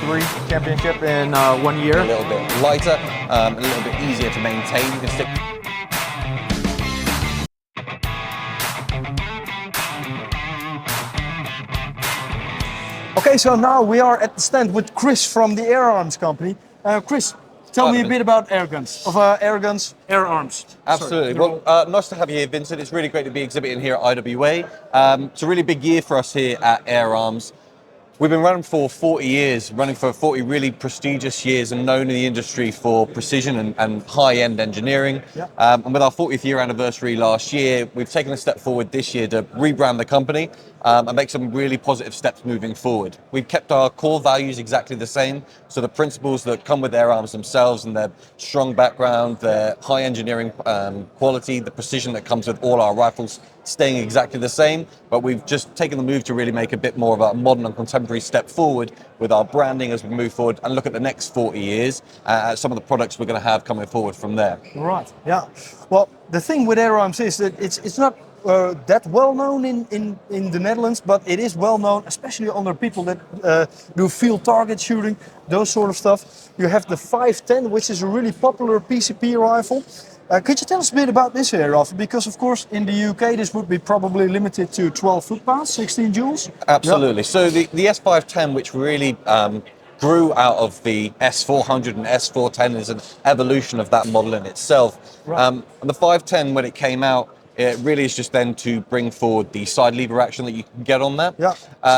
3 championship in 1 year. A little bit lighter, a little bit easier to maintain. You can stick. Okay, so now we are at the stand with Chris from the Air Arms company. Chris, tell me a bit about Airguns, Air Arms. Absolutely. Sorry. Well, nice to have you here, Vincent. It's really great to be exhibiting here at IWA. It's a really big year for us here at Air Arms. We've been running for 40 years, running for 40 really prestigious years and known in the industry for precision and high-end engineering. Yeah. And with our 40th year anniversary last year, we've taken a step forward this year to rebrand the company and make some really positive steps moving forward. We've kept our core values exactly the same, so the principles that come with Air Arms themselves and their strong background, their high engineering quality, the precision that comes with all our rifles staying exactly the same, but we've just taken the move to really make a bit more of a modern and contemporary step forward with our branding as we move forward and look at the next 40 years at some of the products we're going to have coming forward from there. Right, yeah. Well, the thing with Air Arms is that it's not that well known in the Netherlands, but it is well known, especially under people that do field target shooting, those sort of stuff. You have the 510, which is a really popular PCP rifle. Could you tell us a bit about this air rifle? Because of course in the UK this would be probably limited to 12 foot-pounds, 16 joules. Absolutely. Yeah. So the S510, which really grew out of the S400 and S410, is an evolution of that model in itself. Right. And the 510, when it came out, it really is just then to bring forward the side lever action that you can get on that. Yeah.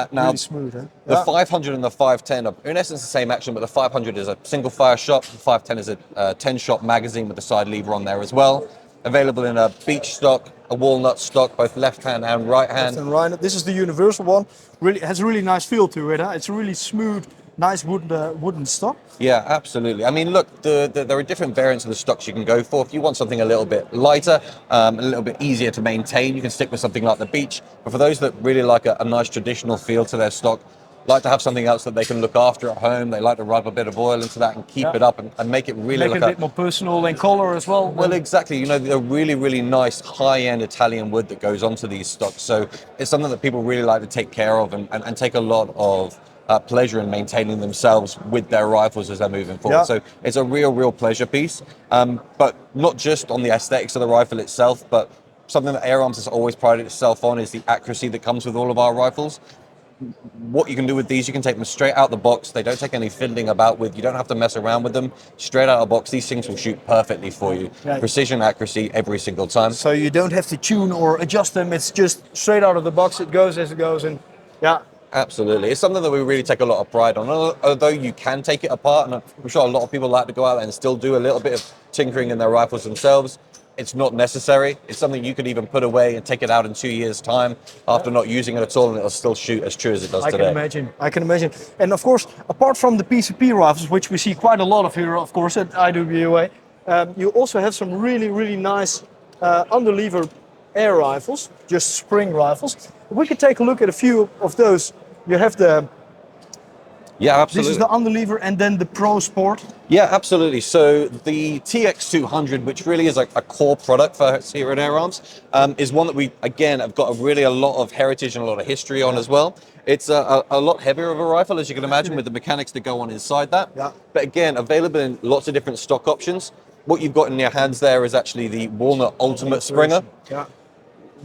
Now, really smooth, huh? The 500 and the 510 are in essence the same action, but the 500 is a single fire shot. The 510 is a 10-shot magazine with the side lever on there as well. Available in a beach stock, a walnut stock, both left hand and right hand. Left and right. This is the universal one. Really has a really nice feel to it. Huh? It's a really smooth, nice wooden stock. Yeah, absolutely. I mean, look, there are different variants of the stocks you can go for. If you want something a little bit lighter, a little bit easier to maintain, you can stick with something like the Beach. But for those that really like a nice traditional feel to their stock, like to have something else that they can look after at home, they like to rub a bit of oil into that and keep it up and make it really make it a bit more personal in color as well. Well, exactly. You know, the really, really nice high-end Italian wood that goes onto these stocks. So it's something that people really like to take care of and take a lot of pleasure in maintaining themselves with their rifles as they're moving forward. Yeah. So it's a real pleasure piece, but not just on the aesthetics of the rifle itself, but something that Air Arms has always prided itself on is the accuracy that comes with all of our rifles. What you can do with these, you can take them straight out the box. They don't take any fiddling about with. You don't have to mess around with them. Straight out of the box, these things will shoot perfectly for you. Right. Precision, accuracy, every single time. So you don't have to tune or adjust them. It's just straight out of the box. It goes as it goes, and yeah. Absolutely. It's something that we really take a lot of pride on. Although you can take it apart, and I'm sure a lot of people like to go out there and still do a little bit of tinkering in their rifles themselves, it's not necessary. It's something you could even put away and take it out in 2 years' time after not using it at all, and it'll still shoot as true as it does today. I can imagine. And of course, apart from the PCP rifles, which we see quite a lot of here, of course, at IWA, you also have some really nice underlever air rifles, just spring rifles. We could take a look at a few of those. You have Yeah, absolutely. This is the underlever and then the Pro Sport. Yeah, absolutely. So the TX200, which really is a core product for us here at Air Arms, is one that we, again, have got a lot of heritage and a lot of history on as well. It's a lot heavier of a rifle, as you can imagine, with the mechanics that go on inside that. Yeah. But again, available in lots of different stock options. What you've got in your hands there is actually the Walnut Ultimate Springer. Yeah.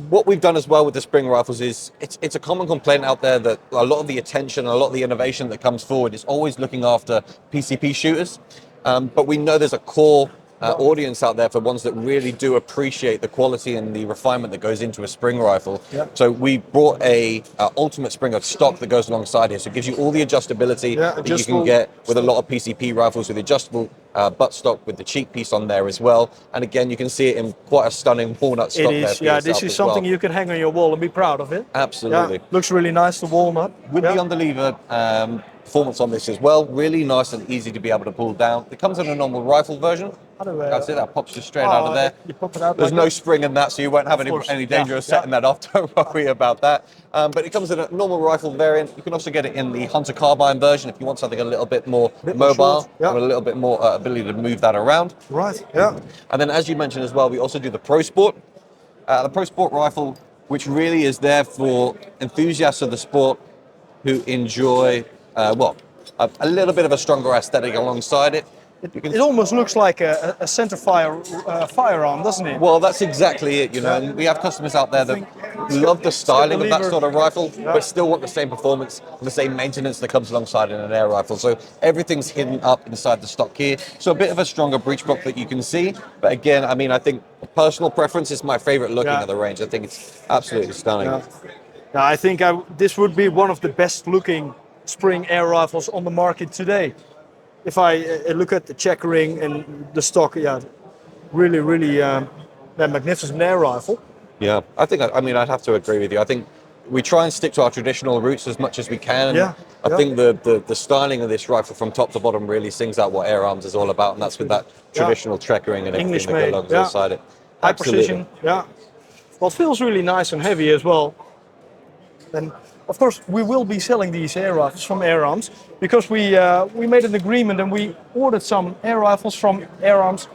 What we've done as well with the Springer rifles is it's a common complaint out there that a lot of the attention, a lot of the innovation that comes forward is always looking after PCP shooters. But we know there's a core audience out there for ones that really do appreciate the quality and the refinement that goes into a Springer rifle. Yeah. So we brought a Ultimate Springer stock that goes alongside here. So it gives you all the adjustability that you can get with a lot of PCP rifles, with adjustable buttstock with the cheek piece on there as well. And again, you can see it in quite a stunning walnut stock. It is, yeah, this is something you can hang on your wall and be proud of it. Absolutely. Yeah, looks really nice, the walnut. With the underlever performance on this as well, really nice and easy to be able to pull down. It comes in a normal rifle version. That's it, that pops just straight out of there. You pop it out. There's like no that. spring in that, so you won't have any danger of setting that off. Don't worry about that. But it comes in a normal rifle variant. You can also get it in the Hunter Carbine version if you want something a little bit more mobile, and a little bit more ability to move that around. Right, yeah. And then, as you mentioned as well, we also do the Pro Sport. The Pro Sport rifle, which really is there for enthusiasts of the sport who enjoy, a little bit of a stronger aesthetic alongside it. It almost looks like a centerfire firearm, doesn't it? Well, that's exactly it, you know, and we have customers out there that love the styling of that sort of rifle, but still want the same performance and the same maintenance that comes alongside in an air rifle. So everything's hidden up inside the stock here. So a bit of a stronger breech block that you can see. But again, I mean, I think personal preference is my favorite looking at the range. I think it's absolutely stunning. Yeah, I think this would be one of the best looking Spring air rifles on the market today. If I look at the checkering and the stock, really, really magnificent air rifle. Yeah, I mean, I'd have to agree with you. I think we try and stick to our traditional roots as much as we can. I think the styling of this rifle from top to bottom really sings out what Air Arms is all about, and that's with that traditional checkering and everything that goes alongside it. High precision, Well, it feels really nice and heavy as well. And of course, we will be selling these air rifles from Air Arms because we made an agreement and we ordered some air rifles from Air Arms.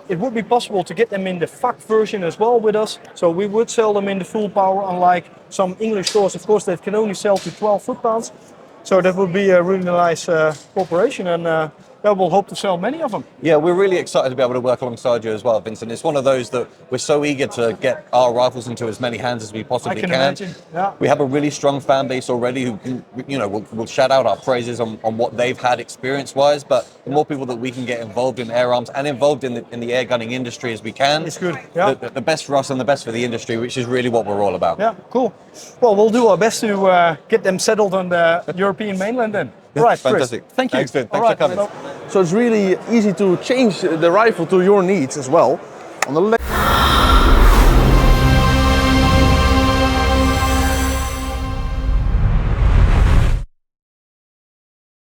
It would be possible to get them in the FAK version as well with us. So we would sell them in the full power, unlike some English stores, of course, that can only sell to 12 foot-pounds. So that would be a really nice cooperation, and we'll hope to sell many of them. Yeah, we're really excited to be able to work alongside you as well, Vincent. It's one of those that we're so eager to get our rifles into as many hands as we possibly can. Imagine. Yeah. We have a really strong fan base already who can, you know, will shout out our praises on what they've had experience-wise. But the more people that we can get involved in Air Arms and involved in the air gunning industry as we can, it's good. Yeah. The best for us and the best for the industry, which is really what we're all about. Yeah, cool. Well, we'll do our best to get them settled on the European mainland then. Yeah, Right, fantastic. Chris. Thank you. Thanks, Vin. Thanks for coming. So it's really easy to change the rifle to your needs as well. On the